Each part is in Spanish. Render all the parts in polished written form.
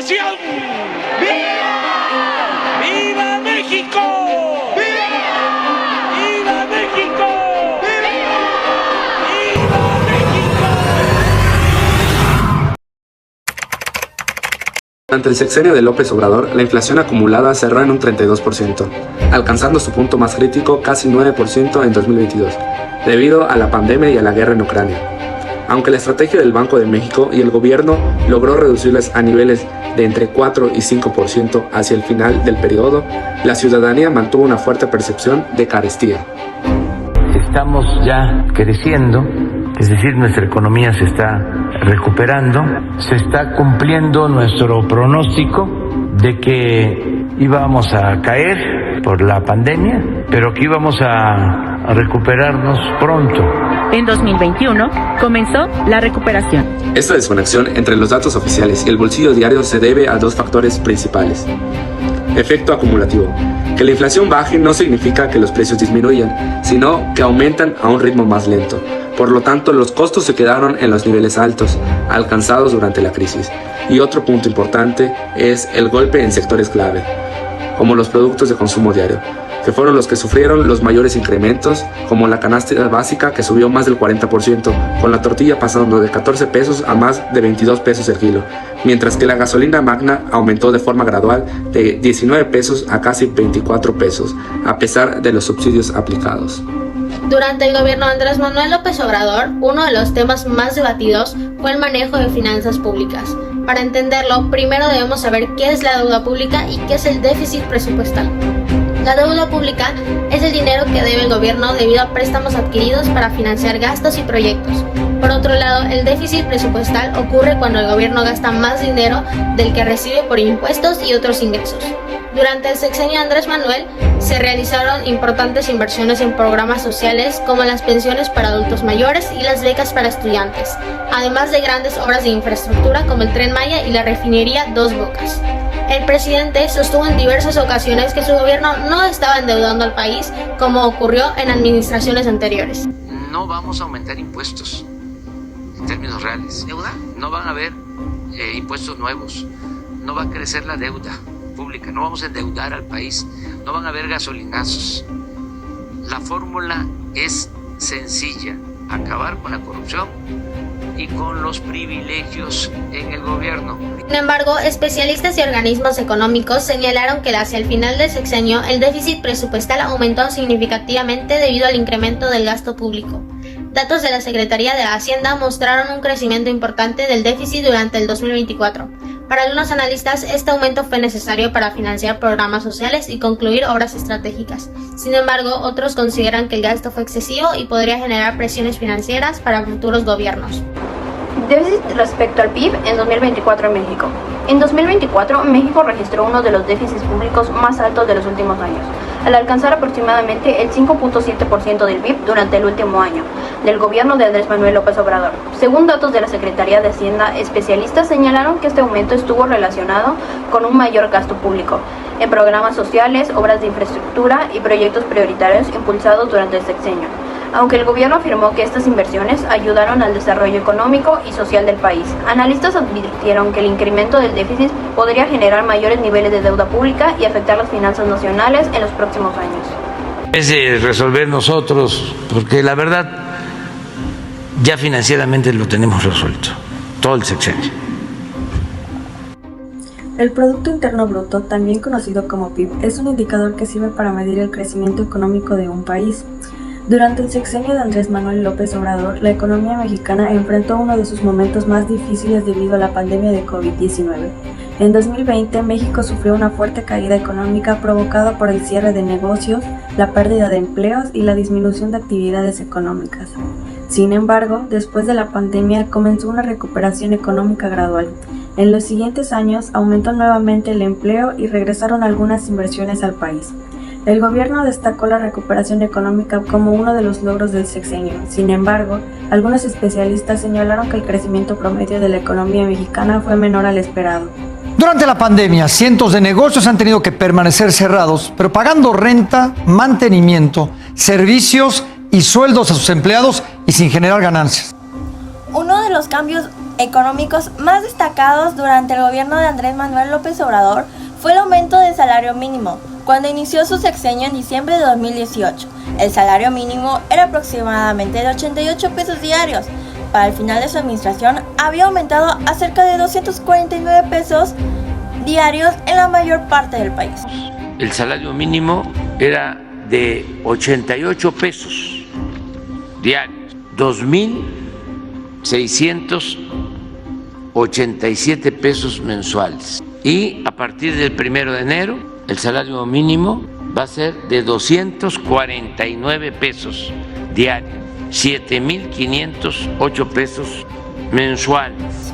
nación! ¡Viva! ¡Viva México! ¡Viva! ¡Viva México! ¡Viva México! Durante el sexenio de López Obrador, la inflación acumulada cerró en un 32%, alcanzando su punto más crítico, casi 9% en 2022, debido a la pandemia y a la guerra en Ucrania. Aunque la estrategia del Banco de México y el gobierno logró reducirlas a niveles de entre 4 y 5% hacia el final del periodo, la ciudadanía mantuvo una fuerte percepción de carestía. Estamos ya creciendo, es decir, nuestra economía se está recuperando, se está cumpliendo nuestro pronóstico de que íbamos a caer por la pandemia, pero que íbamos a recuperarnos pronto. En 2021 comenzó la recuperación. Esta desconexión entre los datos oficiales y el bolsillo diario se debe a dos factores principales. Efecto acumulativo. Que la inflación baje no significa que los precios disminuyan, sino que aumentan a un ritmo más lento. Por lo tanto, los costos se quedaron en los niveles altos, alcanzados durante la crisis. Y otro punto importante es el golpe en sectores clave, como los productos de consumo diario, que fueron los que sufrieron los mayores incrementos, como la canasta básica, que subió más del 40%, con la tortilla pasando de 14 pesos a más de 22 pesos el kilo, mientras que la gasolina magna aumentó de forma gradual de 19 pesos a casi 24 pesos, a pesar de los subsidios aplicados. Durante el gobierno de Andrés Manuel López Obrador, uno de los temas más debatidos fue el manejo de finanzas públicas. Para entenderlo, primero debemos saber qué es la deuda pública y qué es el déficit presupuestal. La deuda pública es el dinero que debe el gobierno debido a préstamos adquiridos para financiar gastos y proyectos. Por otro lado, el déficit presupuestal ocurre cuando el gobierno gasta más dinero del que recibe por impuestos y otros ingresos. Durante el sexenio de Andrés Manuel, se realizaron importantes inversiones en programas sociales como las pensiones para adultos mayores y las becas para estudiantes, además de grandes obras de infraestructura como el Tren Maya y la refinería Dos Bocas. El presidente sostuvo en diversas ocasiones que su gobierno no estaba endeudando al país, como ocurrió en administraciones anteriores. No vamos a aumentar impuestos en términos reales. ¿Deuda? No van a haber impuestos nuevos, no va a crecer la deuda pública, no vamos a endeudar al país, no van a haber gasolinazos. La fórmula es sencilla: acabar con la corrupción y con los privilegios en el gobierno. Sin embargo, especialistas y organismos económicos señalaron que hacia el final del sexenio el déficit presupuestal aumentó significativamente debido al incremento del gasto público. Datos de la Secretaría de Hacienda mostraron un crecimiento importante del déficit durante el 2024. Para algunos analistas, este aumento fue necesario para financiar programas sociales y concluir obras estratégicas. Sin embargo, otros consideran que el gasto fue excesivo y podría generar presiones financieras para futuros gobiernos. Déficit respecto al PIB en 2024 en México. En 2024, México registró uno de los déficits públicos más altos de los últimos años, al alcanzar aproximadamente el 5.7% del PIB durante el último año del gobierno de Andrés Manuel López Obrador. Según datos de la Secretaría de Hacienda, especialistas señalaron que este aumento estuvo relacionado con un mayor gasto público en programas sociales, obras de infraestructura y proyectos prioritarios impulsados durante el sexenio, aunque el gobierno afirmó que estas inversiones ayudaron al desarrollo económico y social del país. Analistas advirtieron que el incremento del déficit podría generar mayores niveles de deuda pública y afectar las finanzas nacionales en los próximos años. Es de resolver nosotros, porque la verdad ya financieramente lo tenemos resuelto, todo el sexenio. El Producto Interno Bruto, también conocido como PIB, es un indicador que sirve para medir el crecimiento económico de un país. Durante el sexenio de Andrés Manuel López Obrador, la economía mexicana enfrentó uno de sus momentos más difíciles debido a la pandemia de COVID-19. En 2020, México sufrió una fuerte caída económica provocada por el cierre de negocios, la pérdida de empleos y la disminución de actividades económicas. Sin embargo, después de la pandemia comenzó una recuperación económica gradual. En los siguientes años aumentó nuevamente el empleo y regresaron algunas inversiones al país. El gobierno destacó la recuperación económica como uno de los logros del sexenio. Sin embargo, algunos especialistas señalaron que el crecimiento promedio de la economía mexicana fue menor al esperado. Durante la pandemia, cientos de negocios han tenido que permanecer cerrados, pero pagando renta, mantenimiento, servicios y sueldos a sus empleados y sin generar ganancias. Uno de los cambios económicos más destacados durante el gobierno de Andrés Manuel López Obrador fue el aumento del salario mínimo. Cuando inició su sexenio en diciembre de 2018, el salario mínimo era aproximadamente de 88 pesos diarios. Para el final de su administración había aumentado a cerca de 249 pesos diarios en la mayor parte del país. El salario mínimo era de 88 pesos diarios, 2.687 pesos mensuales. Y a partir del 1 de enero, el salario mínimo va a ser de 249 pesos diarios, 7.508 pesos mensuales.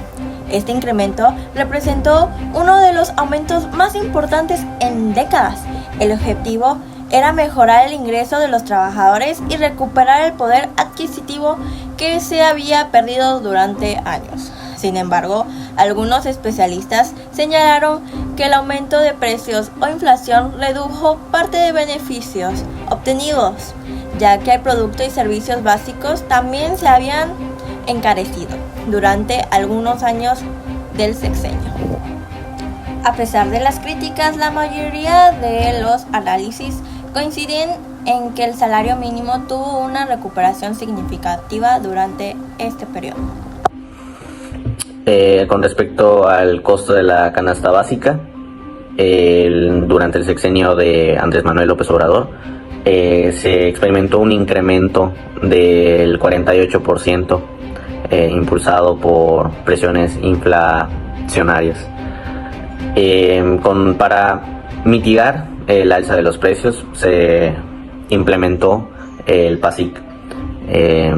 Este incremento representó uno de los aumentos más importantes en décadas. El objetivo era mejorar el ingreso de los trabajadores y recuperar el poder adquisitivo que se había perdido durante años. Sin embargo, algunos especialistas señalaron que el aumento de precios o inflación redujo parte de beneficios obtenidos, ya que el producto y servicios básicos también se habían encarecido durante algunos años del sexenio. A pesar de las críticas, la mayoría de los análisis coinciden en que el salario mínimo tuvo una recuperación significativa durante este periodo. Con respecto al costo de la canasta básica, durante el sexenio de Andrés Manuel López Obrador, se experimentó un incremento del 48%, impulsado por presiones inflacionarias. Para mitigar el alza de los precios, se implementó el PASIC.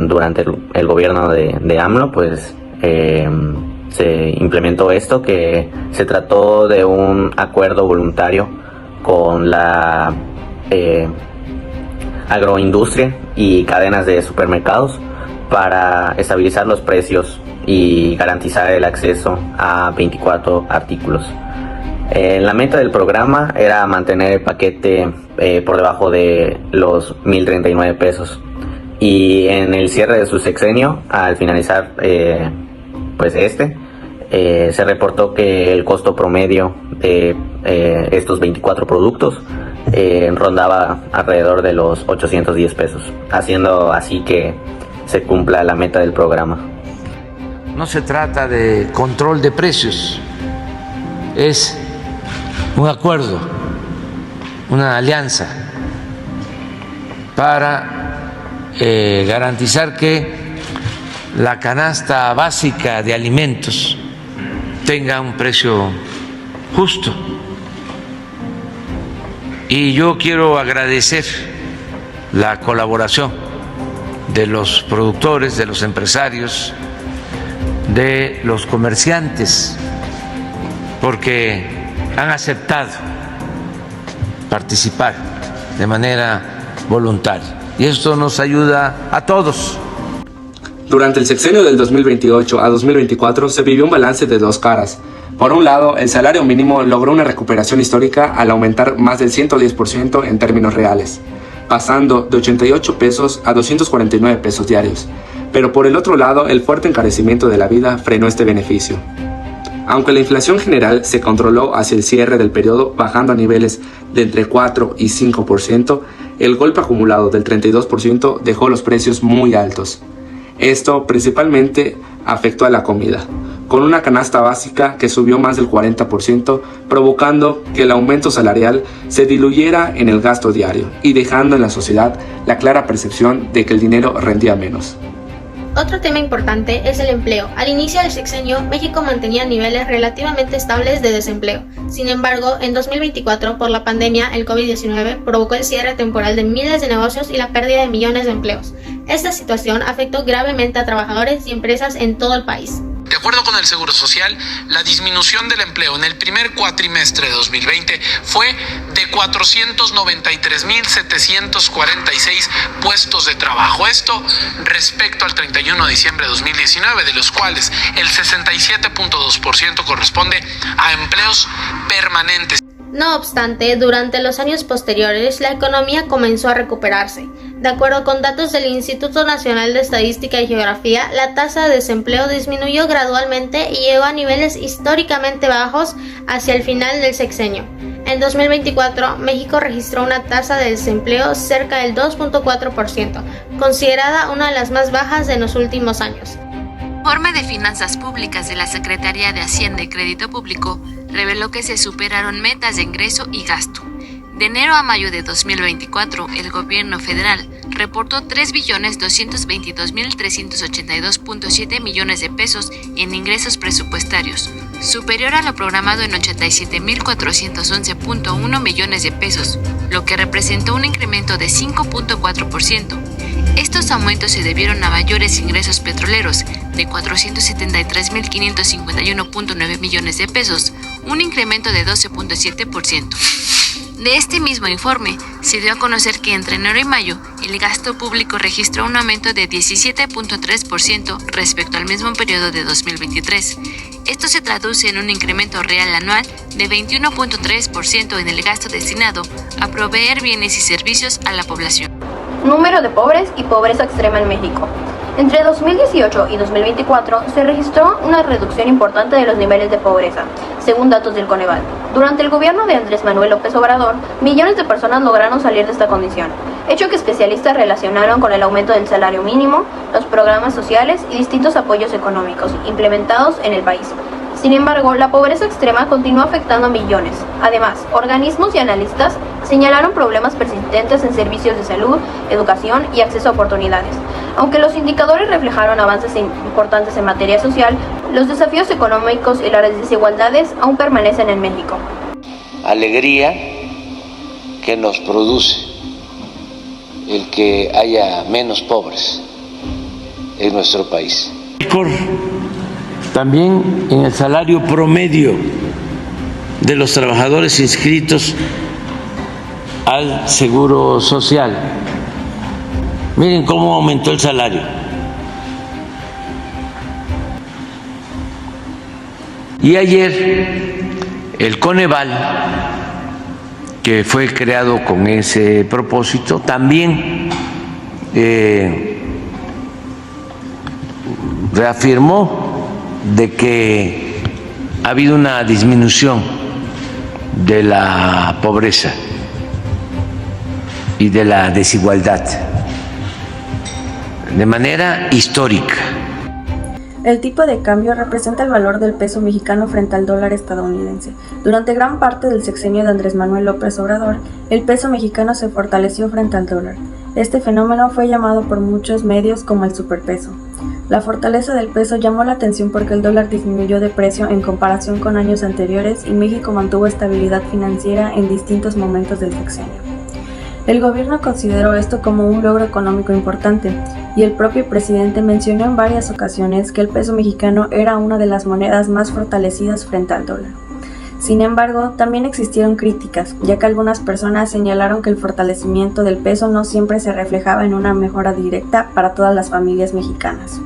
Durante el gobierno de AMLO, pues se implementó esto, que se trató de un acuerdo voluntario con la agroindustria y cadenas de supermercados para estabilizar los precios y garantizar el acceso a 24 artículos. La meta del programa era mantener el paquete por debajo de los 1.039 pesos, y en el cierre de su sexenio, al finalizar se reportó que el costo promedio de estos 24 productos rondaba alrededor de los 810 pesos, haciendo así que se cumpla la meta del programa. No se trata de control de precios, es un acuerdo, una alianza para garantizar que la canasta básica de alimentos tenga un precio justo. Y yo quiero agradecer la colaboración de los productores, de los empresarios, de los comerciantes, porque han aceptado participar de manera voluntaria. Y esto nos ayuda a todos. Durante el sexenio del 2028 a 2024 se vivió un balance de dos caras. Por un lado, el salario mínimo logró una recuperación histórica al aumentar más del 110% en términos reales, pasando de 88 pesos a 249 pesos diarios. Pero por el otro lado, el fuerte encarecimiento de la vida frenó este beneficio. Aunque la inflación general se controló hacia el cierre del periodo, bajando a niveles de entre 4 y 5%, el golpe acumulado del 32% dejó los precios muy altos. Esto principalmente afectó a la comida, con una canasta básica que subió más del 40%, provocando que el aumento salarial se diluyera en el gasto diario y dejando en la sociedad la clara percepción de que el dinero rendía menos. Otro tema importante es el empleo. Al inicio del sexenio, México mantenía niveles relativamente estables de desempleo. Sin embargo, en 2024, por la pandemia, el COVID-19 provocó el cierre temporal de miles de negocios y la pérdida de millones de empleos. Esta situación afectó gravemente a trabajadores y empresas en todo el país. De acuerdo con el Seguro Social, la disminución del empleo en el primer cuatrimestre de 2020 fue de 493.746 puestos de trabajo. Esto respecto al 31 de diciembre de 2019, de los cuales el 67.2% corresponde a empleos permanentes. No obstante, durante los años posteriores, la economía comenzó a recuperarse. De acuerdo con datos del Instituto Nacional de Estadística y Geografía, la tasa de desempleo disminuyó gradualmente y llegó a niveles históricamente bajos hacia el final del sexenio. En 2024, México registró una tasa de desempleo cerca del 2.4%, considerada una de las más bajas de los últimos años. El informe de Finanzas Públicas de la Secretaría de Hacienda y Crédito Público reveló que se superaron metas de ingreso y gasto. De enero a mayo de 2024, el gobierno federal reportó 3.222.382.7 millones de pesos en ingresos presupuestarios, superior a lo programado en 87.411.1 millones de pesos, lo que representó un incremento de 5.4%. Estos aumentos se debieron a mayores ingresos petroleros de 473.551.9 millones de pesos, un incremento de 12.7%. De este mismo informe, se dio a conocer que entre enero y mayo, el gasto público registró un aumento de 17.3% respecto al mismo periodo de 2023. Esto se traduce en un incremento real anual de 21.3% en el gasto destinado a proveer bienes y servicios a la población. Número de pobres y pobreza extrema en México. Entre 2018 y 2024 se registró una reducción importante de los niveles de pobreza, según datos del Coneval. Durante el gobierno de Andrés Manuel López Obrador, millones de personas lograron salir de esta condición, hecho que especialistas relacionaron con el aumento del salario mínimo, los programas sociales y distintos apoyos económicos implementados en el país. Sin embargo, la pobreza extrema continúa afectando a millones. Además, organismos y analistas señalaron problemas persistentes en servicios de salud, educación y acceso a oportunidades. Aunque los indicadores reflejaron avances importantes en materia social, los desafíos económicos y las desigualdades aún permanecen en México. Alegría que nos produce el que haya menos pobres en nuestro país. También en el salario promedio de los trabajadores inscritos al Seguro Social. Miren cómo aumentó el salario. Y ayer el Coneval, que fue creado con ese propósito, también reafirmó de que ha habido una disminución de la pobreza y de la desigualdad de manera histórica. El tipo de cambio representa el valor del peso mexicano frente al dólar estadounidense. Durante gran parte del sexenio de Andrés Manuel López Obrador, el peso mexicano se fortaleció frente al dólar. Este fenómeno fue llamado por muchos medios como el superpeso. La fortaleza del peso llamó la atención porque el dólar disminuyó de precio en comparación con años anteriores y México mantuvo estabilidad financiera en distintos momentos del sexenio. El gobierno consideró esto como un logro económico importante y el propio presidente mencionó en varias ocasiones que el peso mexicano era una de las monedas más fortalecidas frente al dólar. Sin embargo, también existieron críticas, ya que algunas personas señalaron que el fortalecimiento del peso no siempre se reflejaba en una mejora directa para todas las familias mexicanas.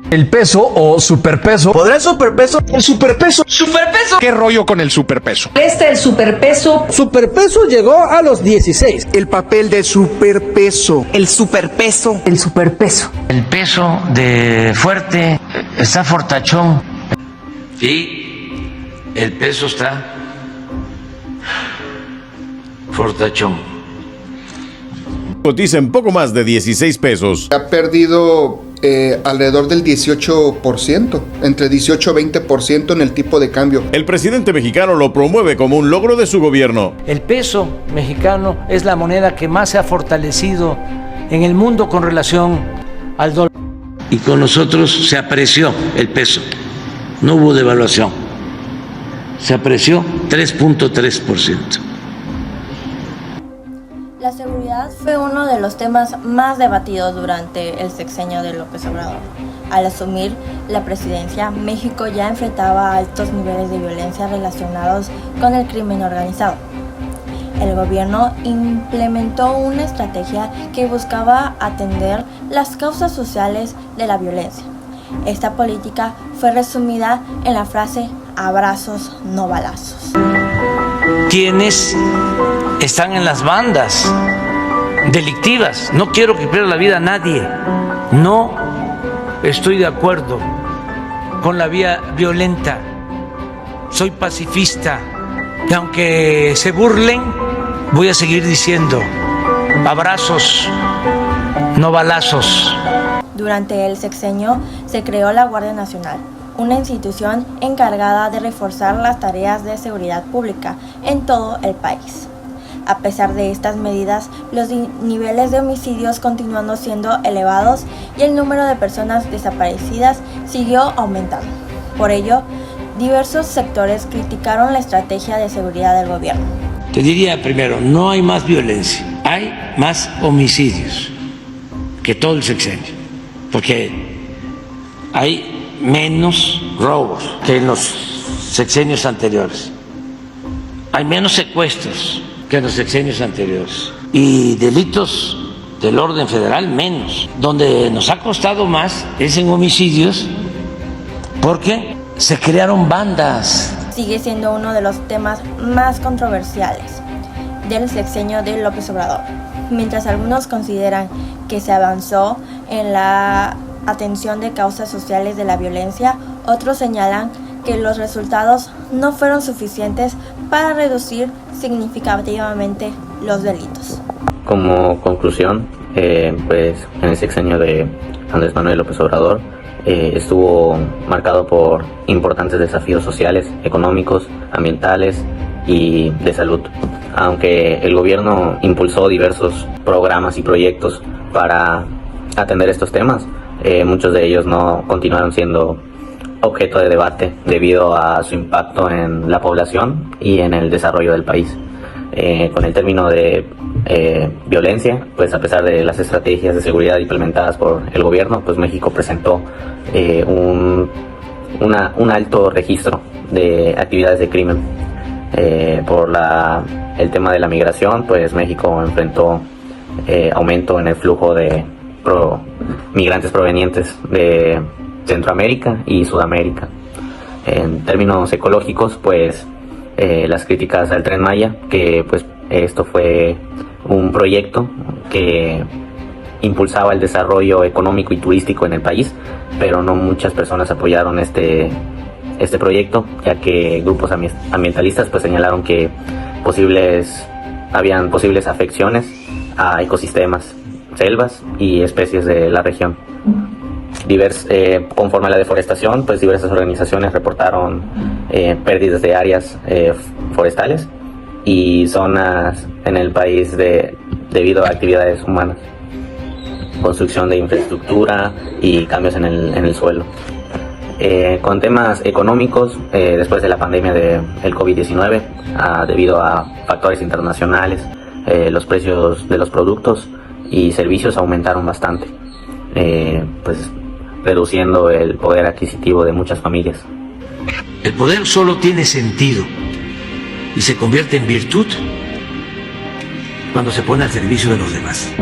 El peso o superpeso. ¿Podrá el superpeso? El superpeso. ¿Superpeso? ¿Qué rollo con el superpeso? El superpeso. Superpeso llegó a los 16. El papel de superpeso. El superpeso. El superpeso. El peso de fuerte está fortachón y el peso está fortachón. Cotiza en poco más de 16 pesos. Ha perdido alrededor del 18%, entre 18 y 20% en el tipo de cambio. El presidente mexicano lo promueve como un logro de su gobierno. El peso mexicano es la moneda que más se ha fortalecido en el mundo con relación al dólar. Y con nosotros se apreció el peso, no hubo devaluación, se apreció 3.3%. La seguridad fue uno de los temas más debatidos durante el sexenio de López Obrador. Al asumir la presidencia, México ya enfrentaba altos niveles de violencia relacionados con el crimen organizado. El gobierno implementó una estrategia que buscaba atender las causas sociales de la violencia. Esta política fue resumida en la frase "abrazos, no balazos". Quienes están en las bandas delictivas. No quiero que pierda la vida nadie. No estoy de acuerdo con la vía violenta. Soy pacifista. Y aunque se burlen, voy a seguir diciendo: abrazos, no balazos. Durante el sexenio se creó la Guardia Nacional, una institución encargada de reforzar las tareas de seguridad pública en todo el país. A pesar de estas medidas, los niveles de homicidios continuando siendo elevados y el número de personas desaparecidas siguió aumentando. Por ello, diversos sectores criticaron la estrategia de seguridad del gobierno. Te diría primero, no hay más violencia, hay más homicidios que todo el sexenio, porque hay menos robos que en los sexenios anteriores, hay menos secuestros que en los sexenios anteriores y delitos del orden federal menos. Donde nos ha costado más es en homicidios, porque se crearon bandas. Sigue siendo uno de los temas más controversiales del sexenio de López Obrador. Mientras algunos consideran que se avanzó en la atención de causas sociales de la violencia, otros señalan que los resultados no fueron suficientes para reducir significativamente los delitos. Como conclusión, pues en el sexenio de Andrés Manuel López Obrador estuvo marcado por importantes desafíos sociales, económicos, ambientales y de salud. Aunque el gobierno impulsó diversos programas y proyectos para atender estos temas, muchos de ellos no continuaron siendo objeto de debate debido a su impacto en la población y en el desarrollo del país. Con el término de violencia, pues a pesar de las estrategias de seguridad implementadas por el gobierno, pues México presentó un alto registro de actividades de crimen. Por el tema de la migración, pues México enfrentó aumento en el flujo de migrantes provenientes de Centroamérica y Sudamérica. En términos ecológicos, pues las críticas al Tren Maya, que pues esto fue un proyecto que impulsaba el desarrollo económico y turístico en el país, pero no muchas personas apoyaron este proyecto, ya que grupos ambientalistas pues señalaron que habían posibles afecciones a ecosistemas, selvas y especies de la región. Conforme a la deforestación, pues diversas organizaciones reportaron pérdidas de áreas forestales y zonas en el país debido a actividades humanas, construcción de infraestructura y cambios en el suelo. Con temas económicos, después de la pandemia del COVID-19, debido a factores internacionales, los precios de los productos y servicios aumentaron bastante, pues reduciendo el poder adquisitivo de muchas familias. El poder solo tiene sentido y se convierte en virtud cuando se pone al servicio de los demás.